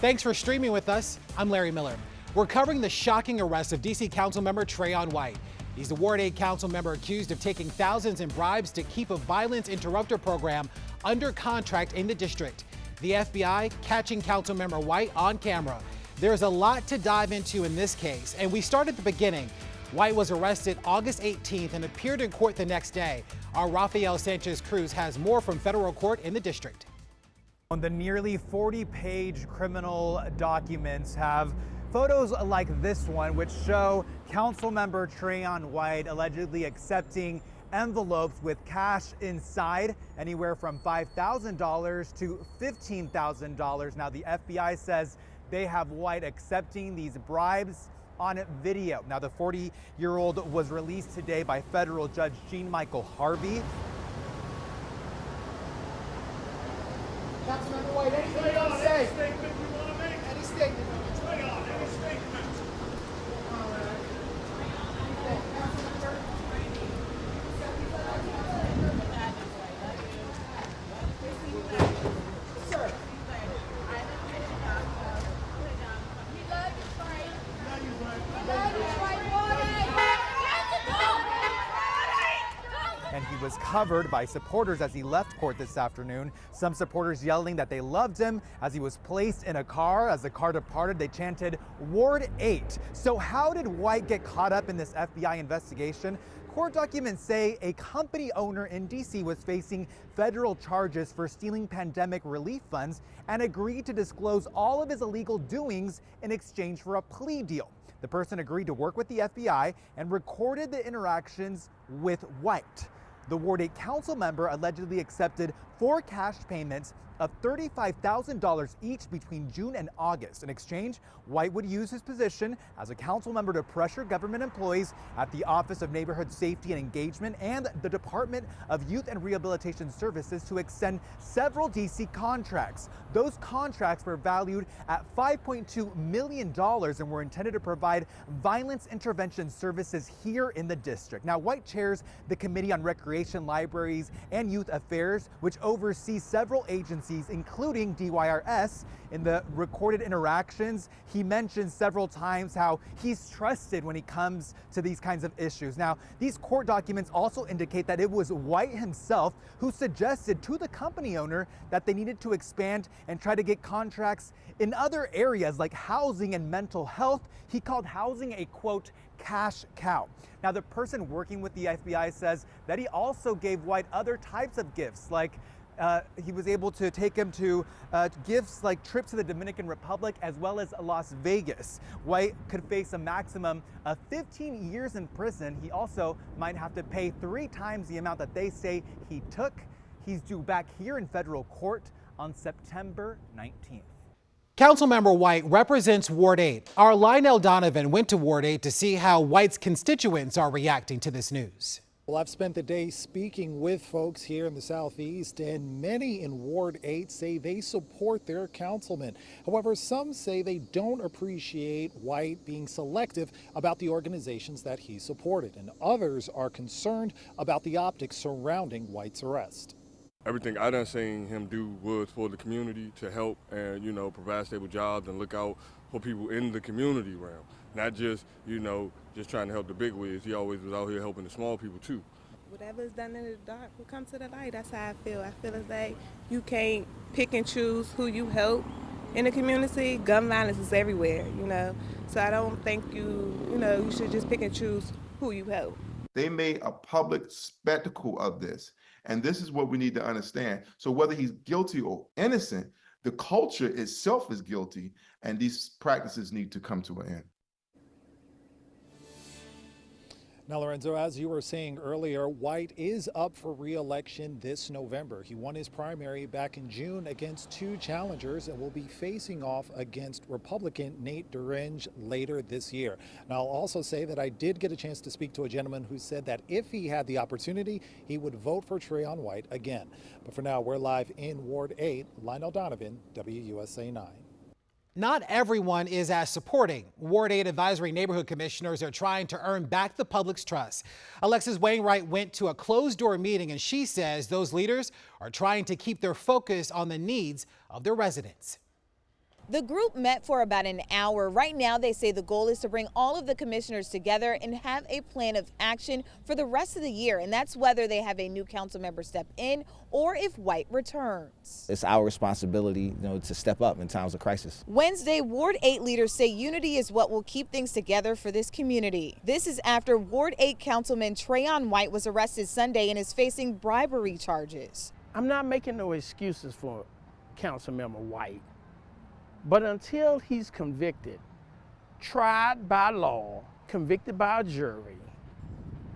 Thanks for streaming with us. I'm Larry Miller. We're covering the shocking arrest of D.C. Councilmember Trayon White. He's the Ward 8 council member accused of taking thousands in bribes to keep a violence interrupter program under contract in the district. The FBI catching Councilmember White on camera. There's a lot to dive into in this case, and we start at the beginning. White was arrested August 18th and appeared in court the next day. Our Rafael Sanchez Cruz has more from federal court in the district. The nearly 40-page criminal documents have photos like this one, which show Councilmember Trayon White allegedly accepting envelopes with cash inside, anywhere from $5,000 to $15,000. Now, the FBI says they have White accepting these bribes on video. Now, the 40-year-old was released today by federal judge Jean Michael Harvey. Councilmember White, anything you want to say? Any statement you want to make? Any statement? Any statement? Sir. And he was covered by supporters as he left court this afternoon. Some supporters yelling that they loved him as he was placed in a car. As the car departed, they chanted Ward 8. So how did White get caught up in this FBI investigation? Court documents say a company owner in D.C. was facing federal charges for stealing pandemic relief funds and agreed to disclose all of his illegal doings in exchange for a plea deal. The person agreed to work with the FBI and recorded the interactions with White. The Ward 8 council member allegedly accepted 4 cash payments of $35,000 each between June and August. In exchange, White would use his position as a council member to pressure government employees at the Office of Neighborhood Safety and Engagement and the Department of Youth and Rehabilitation Services to extend several DC contracts. Those contracts were valued at $5.2 million and were intended to provide violence intervention services here in the district. Now, White chairs the Committee on Recreation, Libraries, and Youth Affairs, which oversees several agencies, including DYRS. In the recorded interactions, he mentions several times how he's trusted when he comes to these kinds of issues. Now, these court documents also indicate that it was White himself who suggested to the company owner that they needed to expand and try to get contracts in other areas like housing and mental health. He called housing a, quote, cash cow. Now, the person working with the FBI says that he also gave White other types of gifts, like he was able to take him to gifts like trips to the Dominican Republic as well as Las Vegas. White could face a maximum of 15 years in prison. He also might have to pay 3 times the amount that they say he took. He's due back here in federal court on September 19th. Councilmember White represents Ward 8. Our Lionel Donovan went to Ward 8 to see how White's constituents are reacting to this news. Well, I've spent the day speaking with folks here in the Southeast, and many in Ward 8 say they support their councilman. However, some say they don't appreciate White being selective about the organizations that he supported, and others are concerned about the optics surrounding White's arrest. Everything I done seen him do was for the community to help and, provide stable jobs and look out for people in the community realm. Not just, just trying to help the big wigs. He always was out here helping the small people too. Whatever is done in the dark will come to the light. That's how I feel. I feel as like you can't pick and choose who you help in the community. Gun violence is everywhere, So I don't think you should just pick and choose who you help. They made a public spectacle of this. And this is what we need to understand. So whether he's guilty or innocent, the culture itself is guilty, and these practices need to come to an end. Now, Lorenzo, as you were saying earlier, White is up for re-election this November. He won his primary back in June against 2 challengers and will be facing off against Republican Nate Duringe later this year. And I'll also say that I did get a chance to speak to a gentleman who said that if he had the opportunity, he would vote for Trayon White again. But for now, we're live in Ward 8. Lionel Donovan, WUSA9. Not everyone is as supporting. Ward 8 advisory neighborhood commissioners are trying to earn back the public's trust. Alexis Wainwright went to a closed-door meeting, and she says those leaders are trying to keep their focus on the needs of their residents. The group met for about an hour. Right now, they say the goal is to bring all of the commissioners together and have a plan of action for the rest of the year. And that's whether they have a new council member step in or if White returns. It's our responsibility, to step up in times of crisis. Wednesday, Ward 8 leaders say unity is what will keep things together for this community. This is after Ward 8 Councilman Trayon White was arrested Sunday and is facing bribery charges. I'm not making no excuses for Councilmember White. But until he's convicted, tried by law, convicted by a jury,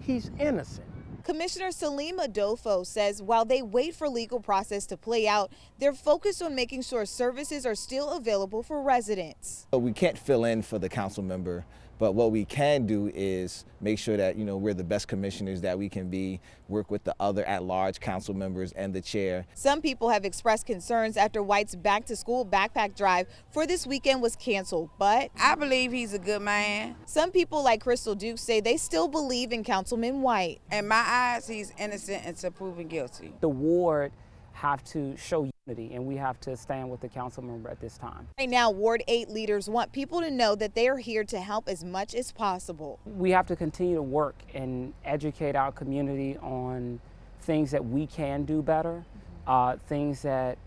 he's innocent. Commissioner Salim Adolfo says while they wait for legal process to play out, they're focused on making sure services are still available for residents. We can't fill in for the council member, but what we can do is make sure that we're the best commissioners that we can be, work with the other at-large council members and the chair. Some people have expressed concerns after White's back-to-school backpack drive for this weekend was canceled, but I believe he's a good man. Some people like Crystal Duke say they still believe in Councilman White. In my eyes, he's innocent until proven guilty. The ward have to show unity, and we have to stand with the council member at this time. Right now, Ward 8 leaders want people to know that they are here to help as much as possible. We have to continue to work and educate our community on things that we can do better, things that,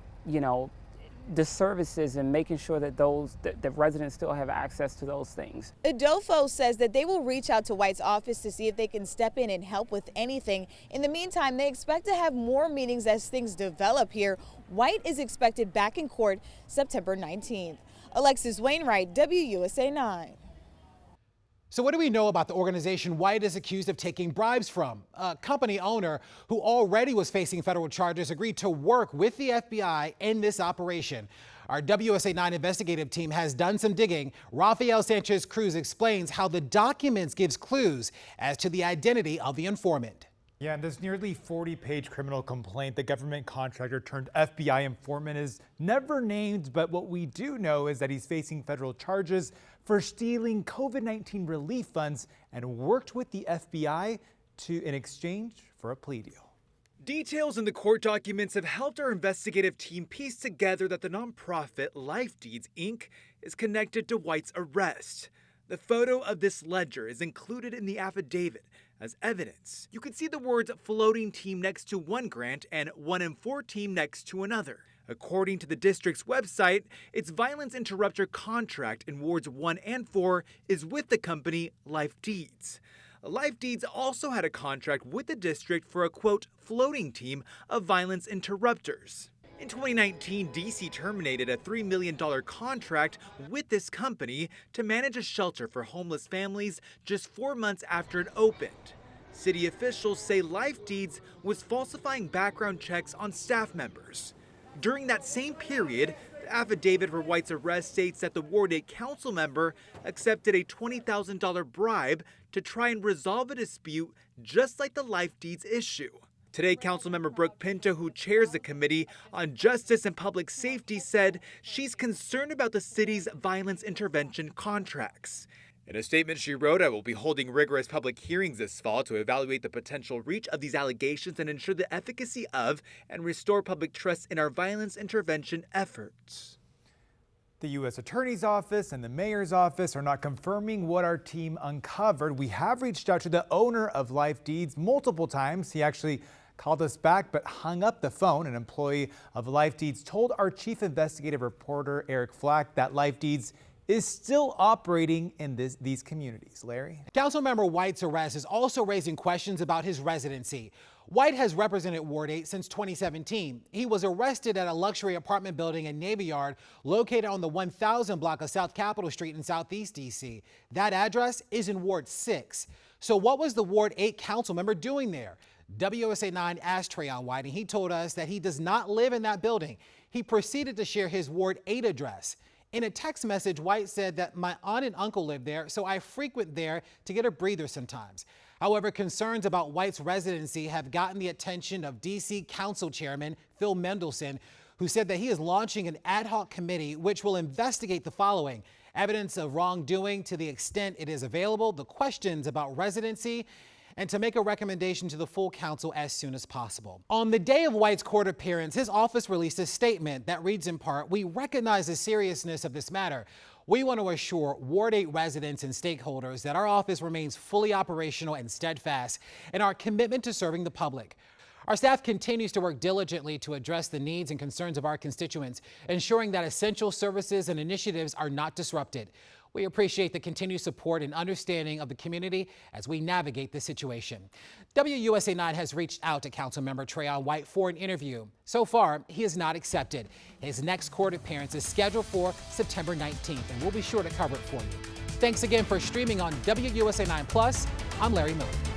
the services and making sure that the residents still have access to those things. Adolfo says that they will reach out to White's office to see if they can step in and help with anything. In the meantime, they expect to have more meetings as things develop here. White is expected back in court September 19th. Alexis Wainwright, WUSA9. So what do we know about the organization White is accused of taking bribes from? A company owner who already was facing federal charges agreed to work with the FBI in this operation. Our WUSA9 investigative team has done some digging. Rafael Sanchez Cruz explains how the documents gives clues as to the identity of the informant. Yeah, and this nearly 40-page criminal complaint, the government contractor turned FBI informant is never named, but what we do know is that he's facing federal charges for stealing COVID-19 relief funds and worked with the FBI in exchange for a plea deal. Details in the court documents have helped our investigative team piece together that the nonprofit Life Deeds, Inc. is connected to White's arrest. The photo of this ledger is included in the affidavit as evidence. You can see the words floating team next to one grant and 1 in 4 team next to another. According to the district's website, its violence interrupter contract in wards 1 and 4 is with the company Life Deeds. Life Deeds also had a contract with the district for a, quote, floating team of violence interrupters. In 2019, DC terminated a $3 million contract with this company to manage a shelter for homeless families just 4 months after it opened. City officials say Life Deeds was falsifying background checks on staff members. During that same period, the affidavit for White's arrest states that the Ward 8 council member accepted a $20,000 bribe to try and resolve a dispute just like the Life Deeds issue. Today, Councilmember Brooke Pinto, who chairs the Committee on Justice and Public Safety, said she's concerned about the city's violence intervention contracts. In a statement she wrote, "I will be holding rigorous public hearings this fall to evaluate the potential reach of these allegations and ensure the efficacy of and restore public trust in our violence intervention efforts." The U.S. Attorney's Office and the Mayor's Office are not confirming what our team uncovered. We have reached out to the owner of Life Deeds multiple times. He actually called us back but hung up the phone. An employee of Life Deeds told our chief investigative reporter, Eric Flack, that Life Deeds is still operating in these communities. Larry? Councilmember White's arrest is also raising questions about his residency. White has represented Ward 8 since 2017. He was arrested at a luxury apartment building in Navy Yard located on the 1000 block of South Capitol Street in Southeast DC. That address is in Ward 6. So what was the Ward 8 council member doing there? WUSA9 asked Trayon White, and he told us that he does not live in that building. He proceeded to share his Ward 8 address. In a text message, White said that my aunt and uncle live there, so I frequent there to get a breather sometimes. However, concerns about White's residency have gotten the attention of D.C. Council Chairman Phil Mendelson, who said that he is launching an ad hoc committee which will investigate the following: evidence of wrongdoing to the extent it is available, the questions about residency, and to make a recommendation to the full council as soon as possible. On the day of White's court appearance, his office released a statement that reads in part, "We recognize the seriousness of this matter. We want to assure Ward 8 residents and stakeholders that our office remains fully operational and steadfast in our commitment to serving the public. Our staff continues to work diligently to address the needs and concerns of our constituents, ensuring that essential services and initiatives are not disrupted. We appreciate the continued support and understanding of the community as we navigate this situation." WUSA9 has reached out to Councilmember Trayon White for an interview. So far, he has not accepted. His next court appearance is scheduled for September 19th, and we'll be sure to cover it for you. Thanks again for streaming on WUSA9 Plus. I'm Larry Miller.